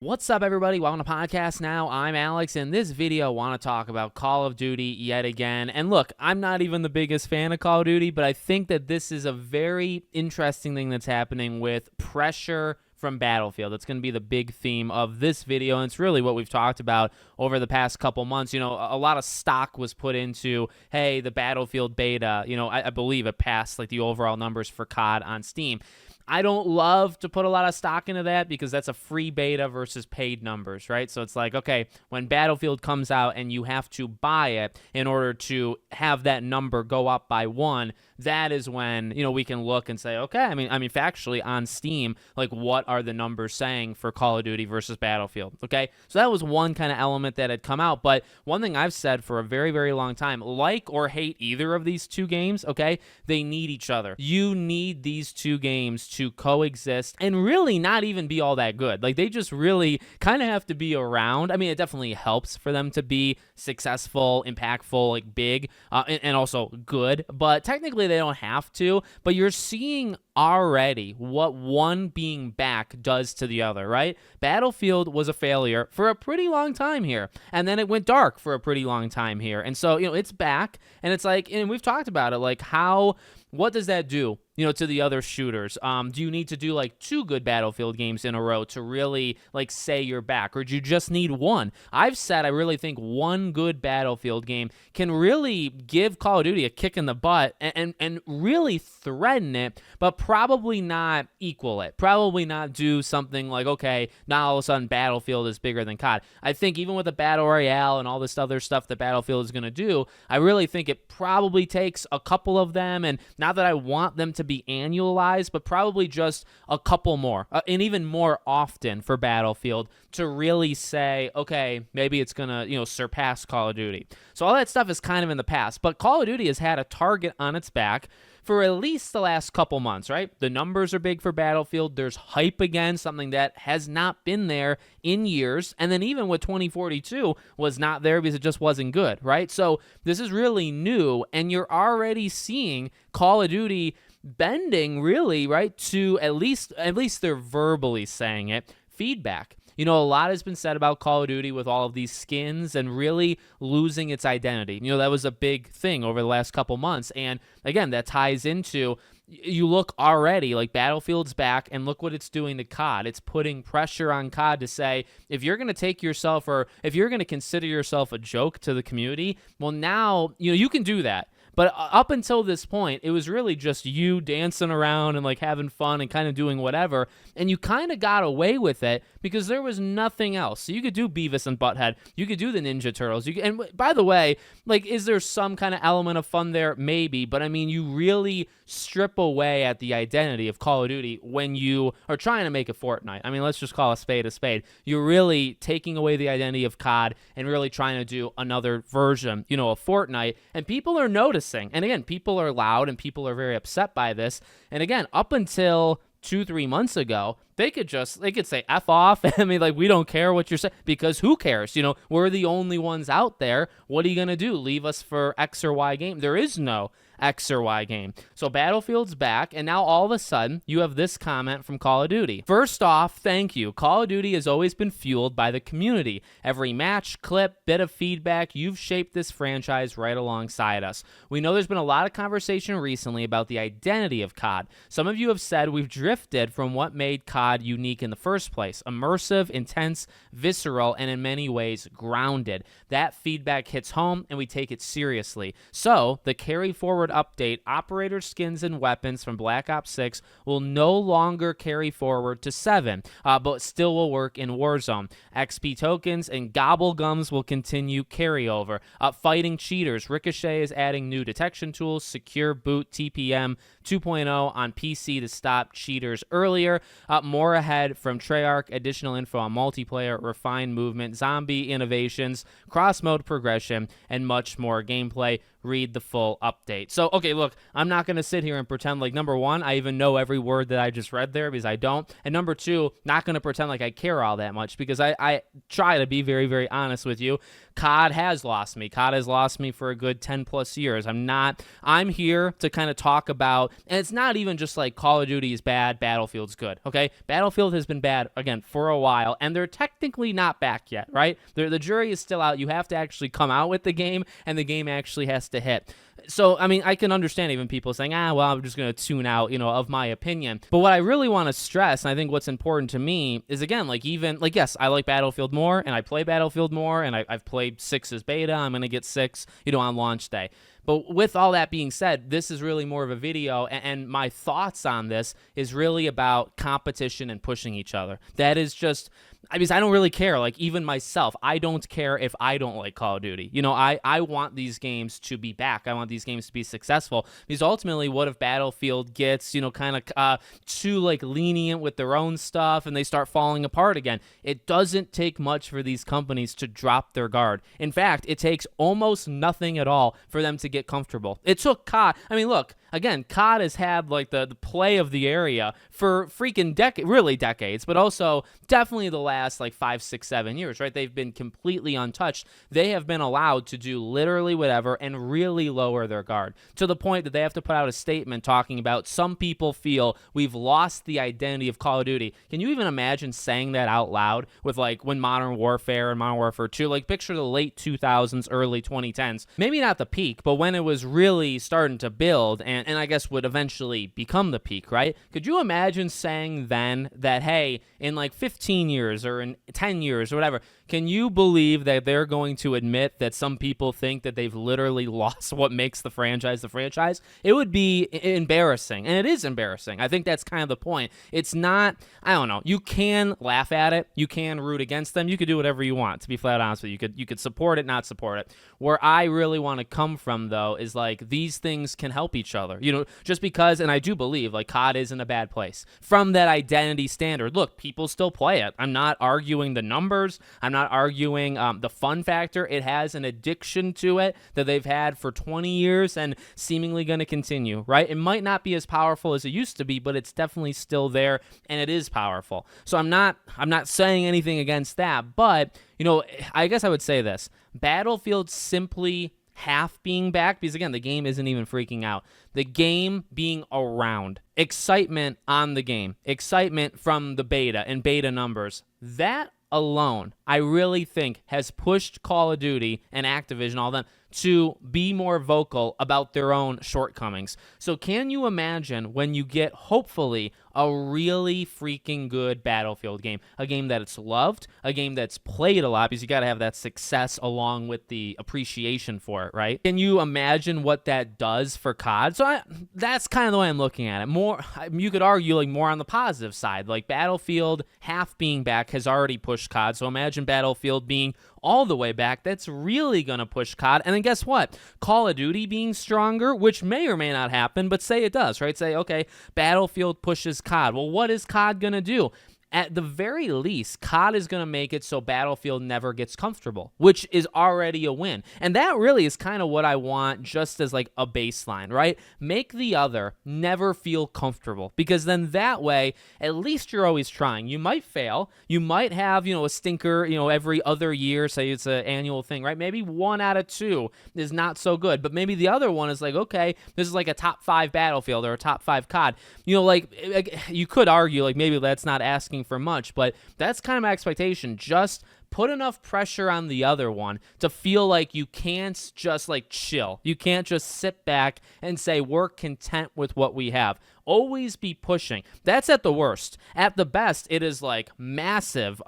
What's up, everybody? Welcome to Podcast Now. I'm Alex. In this video, I want to talk about Call of Duty yet again. And look, I'm not even the biggest fan of Call of Duty, but I think that this is a very interesting thing that's happening with pressure from Battlefield. It's going to be the big theme of this video, and it's really what we've talked about over the past couple months. You know, a lot of stock was put into, hey, the Battlefield beta, I believe it passed like the overall numbers for COD on Steam. I don't love to put a lot of stock into that because that's a free beta versus paid numbers, right? So it's like, okay, when Battlefield comes out and you have to buy it in order to have that number go up by one, that is when, we can look and say, okay, I mean, factually on Steam, like what are the numbers saying for Call of Duty versus Battlefield, okay? So that was one kind of element that had come out, but one thing I've said for a very, very long time, like or hate either of these two games, okay, they need each other. You need these two games to coexist and really not even be all that good. Like, they just really kind of have to be around. I mean, it definitely helps for them to be successful, impactful, like big, and also good, but technically they don't have to. But you're seeing already what one being back does to the other, right? Battlefield was a failure for a pretty long time here, and then it went dark for a pretty long time here, and so it's back, and it's like, and we've talked about it, like what does that do to the other shooters? Do you need to do like two good Battlefield games in a row to really like say you're back, or do you just need one? I've said I really think one good Battlefield game can really give Call of Duty a kick in the butt and really threaten it, but probably not equal it. Probably not do something like, okay, now all of a sudden Battlefield is bigger than COD. I think even with the Battle Royale and all this other stuff that Battlefield is going to do, I really think it probably takes a couple of them, and not that I want them to be annualized, but probably just a couple more, and even more often for Battlefield to really say, okay, maybe it's going to, surpass Call of Duty. So all that stuff is kind of in the past, but Call of Duty has had a target on its back for at least the last couple months, right? The numbers are big for Battlefield. There's hype again, something that has not been there in years. And then even with 2042 was not there because it just wasn't good, right? So this is really new, and you're already seeing Call of Duty bending really, right, to at least they're verbally saying it, feedback. A lot has been said about Call of Duty with all of these skins and really losing its identity. That was a big thing over the last couple months. And again, that ties into, you look already like Battlefield's back, and look what it's doing to COD. It's putting pressure on COD to say, if you're going to take yourself, or if you're going to consider yourself a joke to the community, well, now, you can do that. But up until this point, it was really just you dancing around and like having fun and kind of doing whatever. And you kind of got away with it because there was nothing else. So you could do Beavis and Butthead. You could do the Ninja Turtles. And by the way, like, is there some kind of element of fun there? Maybe. But I mean, you really strip away at the identity of Call of Duty when you are trying to make a Fortnite. I mean, let's just call a spade a spade. You're really taking away the identity of COD and really trying to do another version, of Fortnite. And people are noticing. And again, people are loud and people are very upset by this. And again, up until 2-3 months ago, they could say F off. I mean, like, we don't care what you're saying, because who cares? We're the only ones out there. What are you going to do? Leave us for X or Y game? There is no X or Y game. So Battlefield's back, and now all of a sudden you have this comment from Call of Duty. First off, thank you. Call of Duty has always been fueled by the community. Every match, clip, bit of feedback, you've shaped this franchise right alongside us. We know there's been a lot of conversation recently about the identity of COD. Some of you have said we've drifted from what made COD unique in the first place: immersive, intense, visceral, and in many ways grounded. That feedback hits home, and we take it seriously. So the carry forward update, operator skins and weapons from Black Ops 6 will no longer carry forward to 7, but still will work in Warzone. XP tokens and gobblegums will continue carryover. Fighting cheaters, Ricochet is adding new detection tools, secure boot TPM 2.0 on PC to stop cheaters earlier. More ahead from Treyarch, additional info on multiplayer, refined movement, zombie innovations, cross-mode progression, and much more gameplay. read the full update. So, okay, look, I'm not going to sit here and pretend like, number one, I even know every word that I just read there, because I don't. And number two, not going to pretend like I care all that much, because I try to be very, very honest with you. COD has lost me. COD has lost me for a good 10 plus years. I'm here to kind of talk about, and it's not even just like Call of Duty is bad, Battlefield's good, okay? Battlefield has been bad, again, for a while, and they're technically not back yet, right? The jury is still out. You have to actually come out with the game, and the game actually has to hit. So, I mean, I can understand even people saying, well, I'm just going to tune out, of my opinion. But what I really want to stress, and I think what's important to me, is, again, yes, I like Battlefield more, and I play Battlefield more, and I've played 6's beta. I'm going to get 6, on launch day. But with all that being said, this is really more of a video, and my thoughts on this is really about competition and pushing each other. That is just, I don't really care. Like, even myself, I don't care if I don't like Call of Duty. I want these games to be back. I want these games to be successful, because ultimately, what if Battlefield gets, kind of too, lenient with their own stuff, and they start falling apart again? It doesn't take much for these companies to drop their guard. In fact, it takes almost nothing at all for them to get comfortable. It took COD. Look, again, COD has had the play of the area for freaking decades, but also definitely the last 5, 6, 7 years, right? They've been completely untouched. They have been allowed to do literally whatever and really lower their guard, to the point that they have to put out a statement talking about, some people feel we've lost the identity of Call of Duty. Can you even imagine saying that out loud with when Modern Warfare and Modern Warfare 2, picture the late 2000s, early 2010s, maybe not the peak, but when it was really starting to build and I guess would eventually become the peak, right? Could you imagine saying then that, hey, in 15 years or in 10 years or whatever, can you believe that they're going to admit that some people think that they've literally lost what makes the franchise the franchise? It would be embarrassing, and it is embarrassing. I think that's kind of the point. It's not, I don't know, you can laugh at it, you can root against them, you could do whatever you want, to be flat honest with you. You could support it, not support it. Where I really want to come from, though, is these things can help each other. Just because, and I do believe COD is in a bad place from that identity standard. Look, people still play it. I'm not arguing the numbers. I'm not arguing the fun factor. It has an addiction to it that they've had for 20 years and seemingly going to continue, right? It might not be as powerful as it used to be, but it's definitely still there, and it is powerful. So I'm not saying anything against that, but I guess I would say this. Battlefield simply half being back, because again, the game isn't even freaking out. The game being around, excitement on the game, excitement from the beta and beta numbers, that alone, I really think, has pushed Call of Duty and Activision, all them, to be more vocal about their own shortcomings. So can you imagine when you get, hopefully, a really freaking good Battlefield game, a game that it's loved, a game that's played a lot, because you got to have that success along with the appreciation for it, right? Can you imagine what that does for COD? So that's kind of the way I'm looking at it. More, you could argue more on the positive side, Battlefield half being back has already pushed COD. So imagine Battlefield being all the way back. That's really going to push COD. And then guess what? Call of Duty being stronger, which may or may not happen, but say it does, right? Say, okay, Battlefield pushes COD. Well, what is COD going to do? At the very least, COD is going to make it so Battlefield never gets comfortable, which is already a win. And that really is kind of what I want, just as a baseline, right? Make the other never feel comfortable, because then that way, at least you're always trying. You might fail. You might have, a stinker, every other year, say it's an annual thing, right? Maybe 1 out of 2 is not so good, but maybe the other one is okay, this is a top 5 Battlefield or a top 5 COD. You could argue, maybe that's not asking for much, but that's kind of my expectation. Just put enough pressure on the other one to feel like you can't just chill. You can't just sit back and say, we're content with what we have. Always be pushing. That's at the worst. At the best, it is massive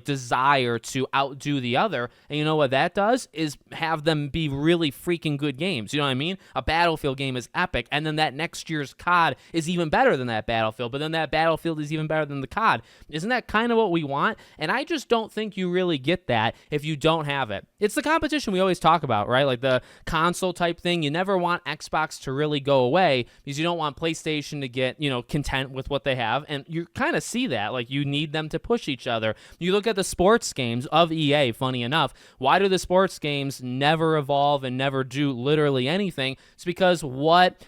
desire to outdo the other. And you know what that does is have them be really freaking good games. You know what I mean? A Battlefield game is epic, and then that next year's COD is even better than that Battlefield, but then that Battlefield is even better than the COD. Isn't that kind of what we want? And I just don't think you really get that if you don't have it. It's the competition we always talk about, right? The console type thing. You never want Xbox to really go away, because you don't want PlayStation to to get, content with what they have. And you kind of see that. Like, you need them to push each other. You look at the sports games of EA, funny enough. Why do the sports games never evolve and never do literally anything? It's because what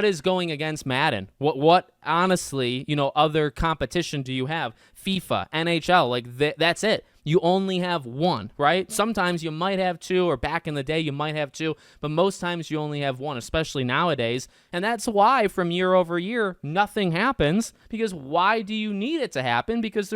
is going against Madden? What honestly, other competition do you have? FIFA, NHL, like that's it. You only have one, right? Sometimes you might have two, or back in the day you might have two, but most times you only have one, especially nowadays. And that's why from year over year, nothing happens, because why do you need it to happen? Because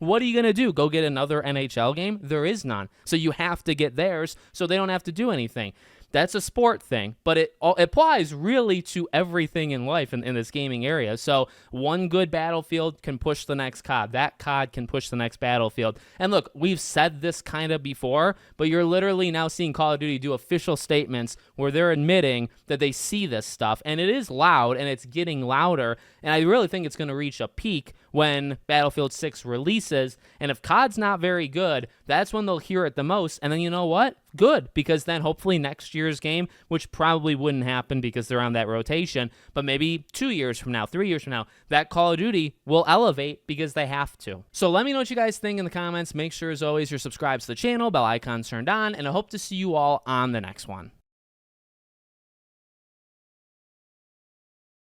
what are you going to do? Go get another NHL game? There is none. So you have to get theirs so they don't have to do anything. That's a sport thing, but it applies really to everything in life in this gaming area. So one good Battlefield can push the next COD. That COD can push the next Battlefield. And look, we've said this kind of before, but you're literally now seeing Call of Duty do official statements where they're admitting that they see this stuff. And it is loud, and it's getting louder. And I really think it's going to reach a peak when Battlefield 6 releases. And if COD's not very good, that's when they'll hear it the most. And then you know what? Good, because then hopefully next year's game, which probably wouldn't happen because they're on that rotation, but maybe 2 years from now, 3 years from now, that Call of Duty will elevate because they have to. So let me know what you guys think in the comments. Make sure, as always, you're subscribed to the channel, bell icon's turned on, and I hope to see you all on the next one.